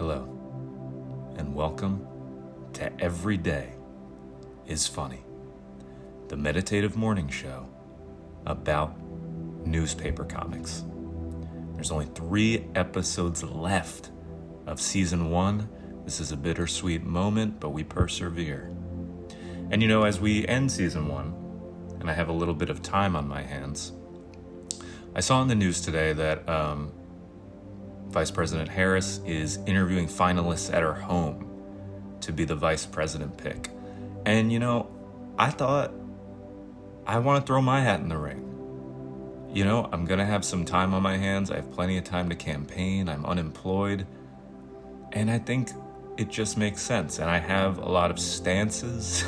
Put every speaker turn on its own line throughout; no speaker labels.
Hello, and welcome to Every Day is Funny, the meditative morning show about newspaper comics. There's only 3 episodes left of season 1. This is a bittersweet moment, but we persevere. And as we end season 1, and I have a little bit of time on my hands, I saw in the news today that Vice President Harris is interviewing finalists at her home to be the vice president pick. And I thought, I want to throw my hat in the ring. I'm going to have some time on my hands. I have plenty of time to campaign. I'm unemployed. And I think it just makes sense. And I have a lot of stances.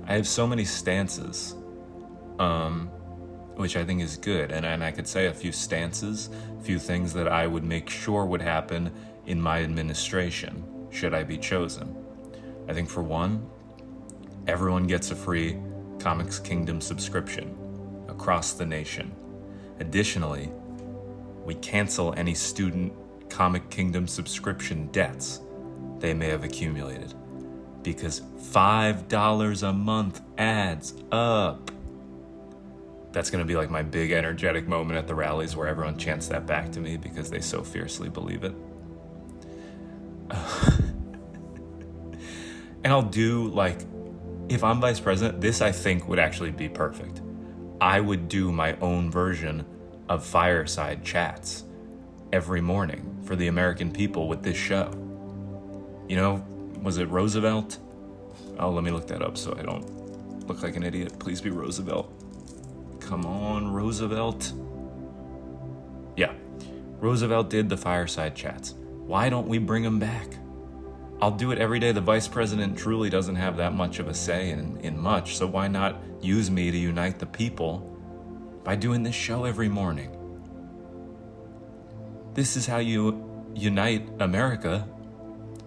I have so many stances, which I think is good. And I could say a few stances, a few things that I would make sure would happen in my administration, should I be chosen. I think for one, everyone gets a free Comics Kingdom subscription across the nation. Additionally, we cancel any student Comic Kingdom subscription debts they may have accumulated, because $5 a month adds up. That's going to be like my big energetic moment at the rallies where everyone chants that back to me because they so fiercely believe it. And I'll do, if I'm vice president, this I think would actually be perfect. I would do my own version of fireside chats every morning for the American people with this show. Was it Roosevelt? Oh, let me look that up so I don't look like an idiot. Please be Roosevelt. Come on, Roosevelt. Yeah, Roosevelt did the fireside chats. Why don't we bring them back? I'll do it every day. The vice president truly doesn't have that much of a say in much, so why not use me to unite the people by doing this show every morning? This is how you unite America.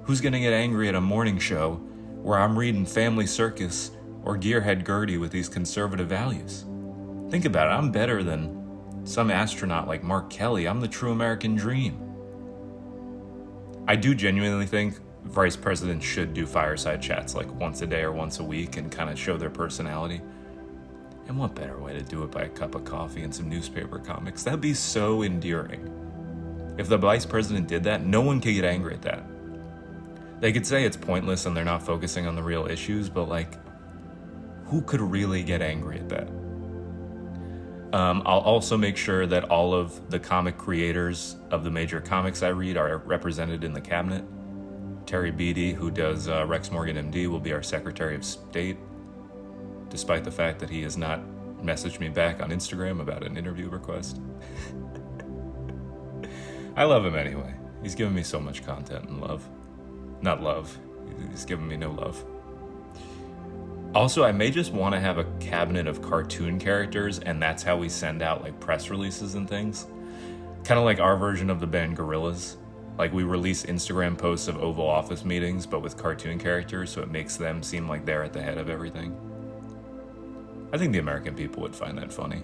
Who's going to get angry at a morning show where I'm reading Family Circus or Gearhead Gertie with these conservative values? Think about it. I'm better than some astronaut like Mark Kelly. I'm the true American dream. I do genuinely think vice presidents should do fireside chats once a day or once a week and kind of show their personality. And what better way to do it by a cup of coffee and some newspaper comics? That'd be so endearing. If the vice president did that, no one could get angry at that. They could say it's pointless and they're not focusing on the real issues, but who could really get angry at that? I'll also make sure that all of the comic creators of the major comics I read are represented in the cabinet. Terry Beatty, who does Rex Morgan MD, will be our Secretary of State, despite the fact that he has not messaged me back on Instagram about an interview request. I love him anyway. He's given me so much content and love. Not love. He's given me no love. Also, I may just want to have a cabinet of cartoon characters, and that's how we send out press releases and things. Kind of like our version of the band Gorillaz. We release Instagram posts of Oval Office meetings, but with cartoon characters, so it makes them seem like they're at the head of everything. I think the American people would find that funny.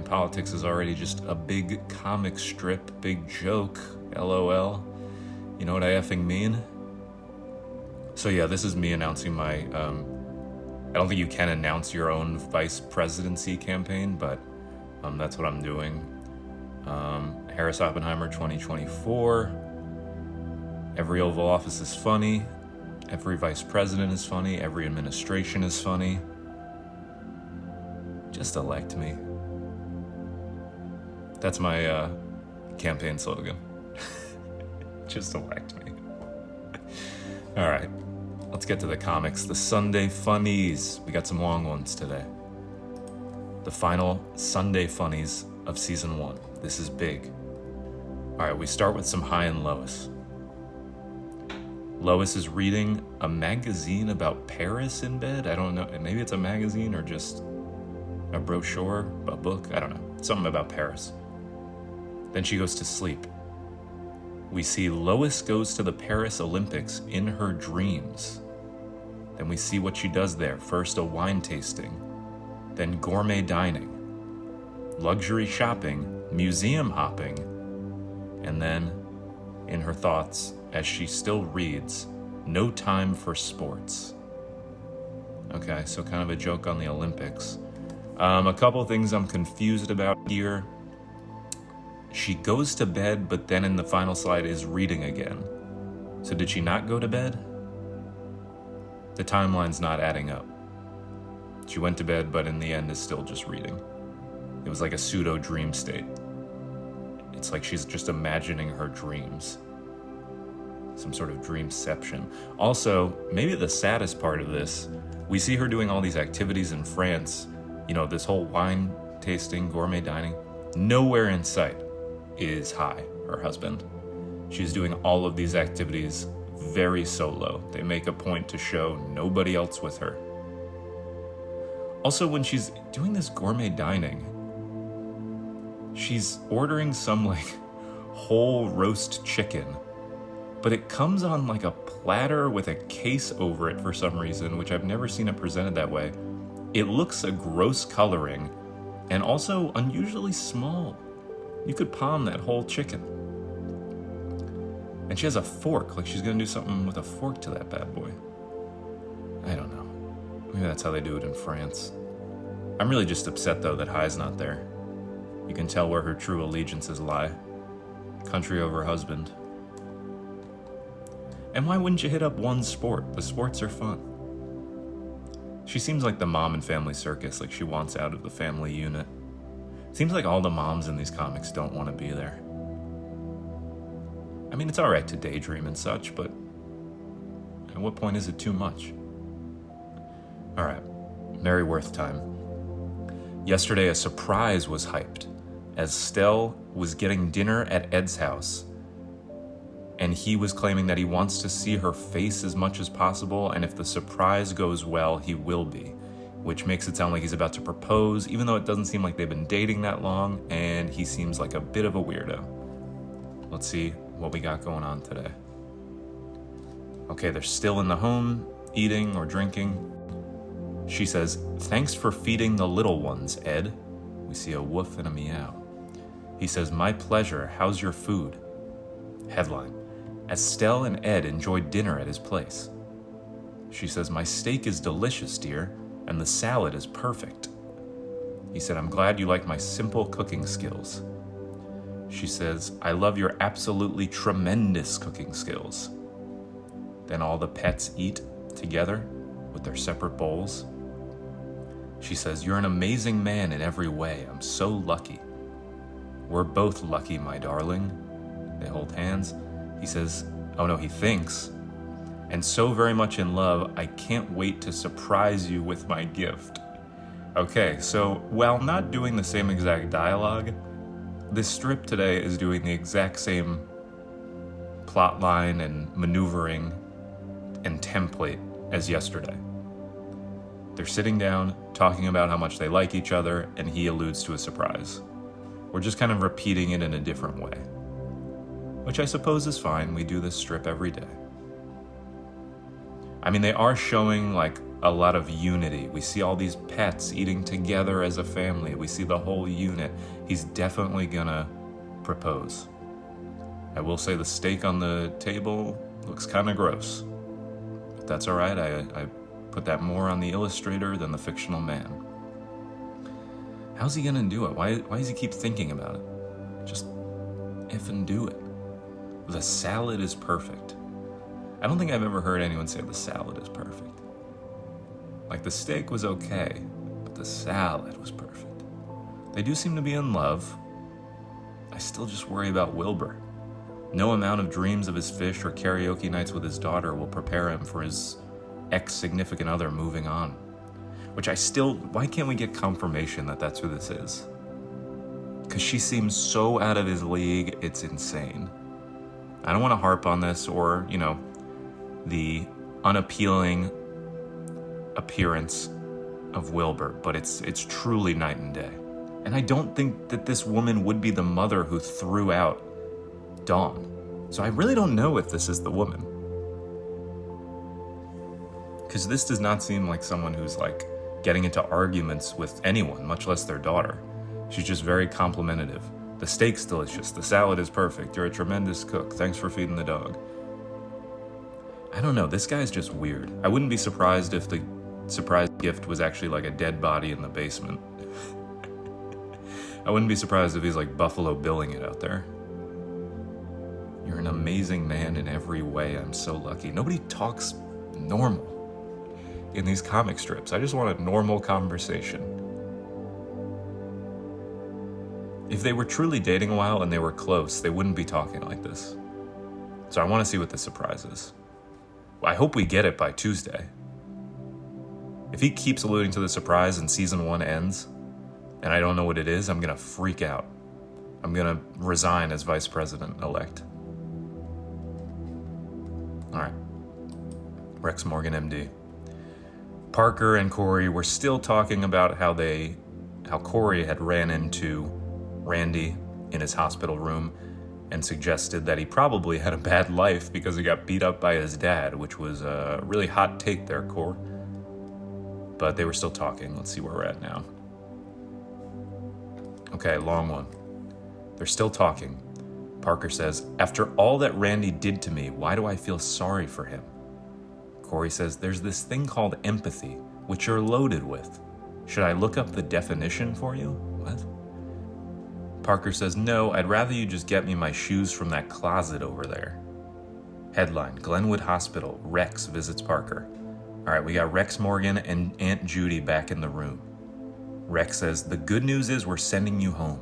Politics is already just a big comic strip, big joke, LOL. You know what I effing mean? So yeah, this is me announcing my, I don't think you can announce your own vice presidency campaign, but that's what I'm doing. Harris Oppenheimer 2024. Every Oval Office is funny. Every vice president is funny. Every administration is funny. Just elect me. That's my campaign slogan. Just elect me. All right, let's get to the comics. The Sunday Funnies. We got some long ones today. The final Sunday Funnies of season 1. This is big. All right, we start with some high and Lois. Lois is reading a magazine about Paris in bed. I don't know. Maybe it's a magazine or just a brochure, a book. I don't know. Something about Paris. Then she goes to sleep. We see Lois goes to the Paris Olympics in her dreams. Then we see what she does there. First a wine tasting, then gourmet dining, luxury shopping, museum hopping, And then, in her thoughts, as she still reads, "No time for sports." Okay, so kind of a joke on the Olympics. A couple things I'm confused about here. She goes to bed, but then in the final slide is reading again. So did she not go to bed? The timeline's not adding up. She went to bed, but in the end is still just reading. It was like a pseudo dream state. It's like she's just imagining her dreams. Some sort of dreamception. Also, maybe the saddest part of this, we see her doing all these activities in France, this whole wine tasting, gourmet dining. Nowhere in sight is Hai, her husband. She's doing all of these activities very solo. They make a point to show nobody else with her. Also, when she's doing this gourmet dining, she's ordering some whole roast chicken, but it comes on a platter with a case over it for some reason, which I've never seen it presented that way. It looks a gross coloring and also unusually small. You could palm that whole chicken. And she has a fork, she's gonna do something with a fork to that bad boy. I don't know. Maybe that's how they do it in France. I'm really just upset though that Hai's not there. You can tell where her true allegiances lie. Country over husband. And why wouldn't you hit up one sport? The sports are fun. She seems like the mom in Family Circus, she wants out of the family unit. Seems like all the moms in these comics don't want to be there. I mean, it's alright to daydream and such, but at what point is it too much? Alright, Mary Worth time. Yesterday, a surprise was hyped, as Stell was getting dinner at Ed's house, and he was claiming that he wants to see her face as much as possible, and if the surprise goes well, he will be, which makes it sound like he's about to propose, even though it doesn't seem like they've been dating that long, and he seems like a bit of a weirdo. Let's see what we got going on today. Okay, they're still in the home, eating or drinking. She says, "Thanks for feeding the little ones, Ed." We see a woof and a meow. He says, "My pleasure. How's your food?" Headline, "As Stell and Ed enjoyed dinner at his place." She says, "My steak is delicious, dear, and the salad is perfect." He said, "I'm glad you like my simple cooking skills." She says, "I love your absolutely tremendous cooking skills." Then all the pets eat together with their separate bowls. She says, "You're an amazing man in every way. I'm so lucky." "We're both lucky, my darling." They hold hands. He says, oh no, he thinks, "And so very much in love, I can't wait to surprise you with my gift." Okay, so while not doing the same exact dialogue, this strip today is doing the exact same plot line and maneuvering and template as yesterday. They're sitting down, talking about how much they like each other, and he alludes to a surprise. We're just kind of repeating it in a different way, which I suppose is fine. We do this strip every day. I mean, they are showing a lot of unity. We see all these pets eating together as a family. We see the whole unit. He's definitely gonna propose. I will say the steak on the table looks kind of gross. But that's all right. I put that more on the illustrator than the fictional man. How's he gonna do it? Why does he keep thinking about it? Just effing do it. The salad is perfect. I don't think I've ever heard anyone say the salad is perfect. The steak was okay, but the salad was perfect. They do seem to be in love. I still just worry about Wilbur. No amount of dreams of his fish or karaoke nights with his daughter will prepare him for his ex-significant other moving on. Why can't we get confirmation that that's who this is? Because she seems so out of his league, it's insane. I don't want to harp on this or, the unappealing appearance of Wilbur, but it's truly night and day. And I don't think that this woman would be the mother who threw out Dawn. So I really don't know if this is the woman. Because this does not seem like someone who's getting into arguments with anyone, much less their daughter. She's just very complimentary The steak's delicious. The salad is perfect. You're a tremendous cook. Thanks for feeding the dog. I don't know. This guy's just weird. I wouldn't be surprised if the surprise gift was actually like a dead body in the basement. I wouldn't be surprised if he's like Buffalo Billing it out there. You're an amazing man in every way. I'm so lucky. Nobody talks normal in these comic strips. I just want a normal conversation. If they were truly dating a while and they were close, they wouldn't be talking like this. So I want to see what the surprise is. I hope we get it by Tuesday. If he keeps alluding to the surprise and season 1 ends, and I don't know what it is, I'm going to freak out. I'm going to resign as vice president-elect. All right. Rex Morgan, MD. Parker and Corey were still talking about how Corey had ran into Randy in his hospital room and suggested that he probably had a bad life because he got beat up by his dad, which was a really hot take there, Corey. But they were still talking. Let's see where we're at now. Okay, long one. They're still talking. Parker says, after all that Randy did to me, why do I feel sorry for him? Corey says, there's this thing called empathy, which you're loaded with. Should I look up the definition for you? What? Parker says, no, I'd rather you just get me my shoes from that closet over there. Headline, Glenwood Hospital, Rex visits Parker. All right, we got Rex Morgan and Aunt Judy back in the room. Rex says, the good news is we're sending you home,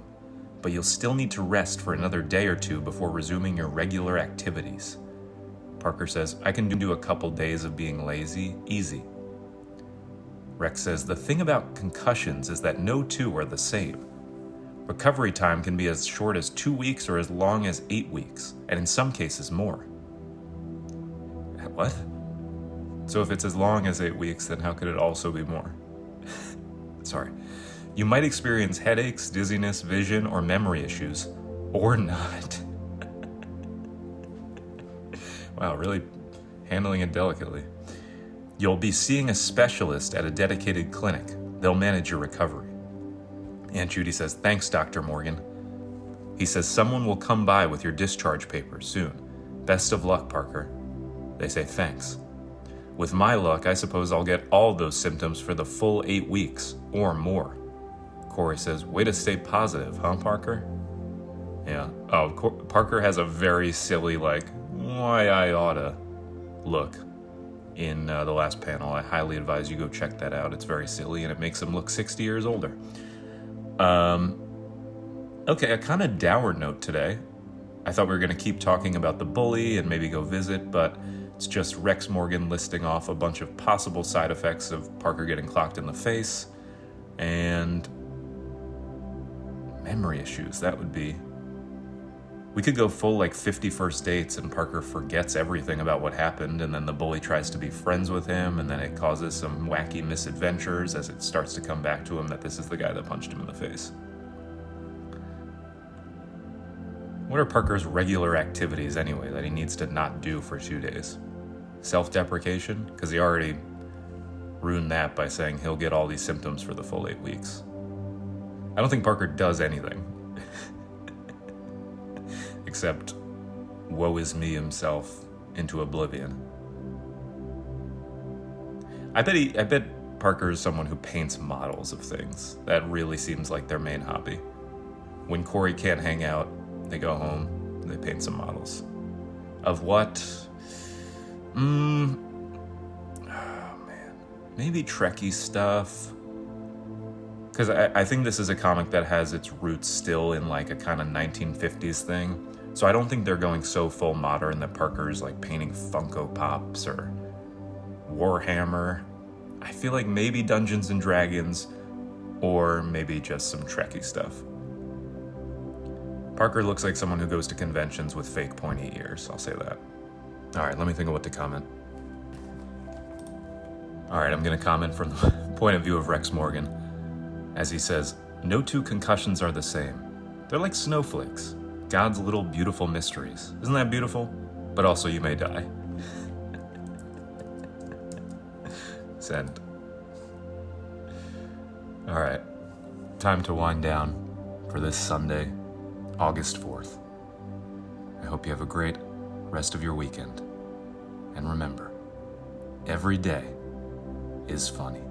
but you'll still need to rest for another day or two before resuming your regular activities. Parker says, I can do a couple days of being lazy, easy. Rex says, the thing about concussions is that no two are the same. Recovery time can be as short as 2 weeks or as long as 8 weeks, and in some cases more. What? So if it's as long as 8 weeks, then how could it also be more? Sorry. You might experience headaches, dizziness, vision, or memory issues, or not. Wow, really handling it delicately. You'll be seeing a specialist at a dedicated clinic. They'll manage your recovery. Aunt Judy says, thanks, Dr. Morgan. He says, someone will come by with your discharge papers soon. Best of luck, Parker. They say, thanks. With my luck, I suppose I'll get all those symptoms for the full 8 weeks, or more. Corey says, way to stay positive, huh, Parker? Yeah. Oh, Parker has a very silly, like, why I oughta look in the last panel. I highly advise you go check that out. It's very silly, and it makes him look 60 years older. Okay, a kind of dour note today. I thought we were going to keep talking about the bully and maybe go visit, but it's just Rex Morgan listing off a bunch of possible side effects of Parker getting clocked in the face and memory issues. That would be... We could go full like 50 first dates and Parker forgets everything about what happened, and then the bully tries to be friends with him, and then it causes some wacky misadventures as it starts to come back to him that this is the guy that punched him in the face. What are Parker's regular activities anyway that he needs to not do for 2 days? Self-deprecation? Because he already ruined that by saying he'll get all these symptoms for the full 8 weeks. I don't think Parker does anything. Except woe is me himself into oblivion. I bet Parker is someone who paints models of things. That really seems like their main hobby. When Corey can't hang out, they go home, they paint some models. Of what? Oh man. Maybe Trekkie stuff. Because I think this is a comic that has its roots still in like a kind of 1950s thing. So I don't think they're going so full modern that Parker's like painting Funko Pops or Warhammer. I feel like maybe Dungeons and Dragons, or maybe just some Trekkie stuff. Parker looks like someone who goes to conventions with fake pointy ears, I'll say that. All right, let me think of what to comment. All right, I'm gonna comment from the point of view of Rex Morgan, as he says, no two concussions are the same. They're like snowflakes. God's little beautiful mysteries. Isn't that beautiful? But also you may die. Send. All right, time to wind down for this Sunday. August 4th. I hope you have a great rest of your weekend. And remember, every day is funny.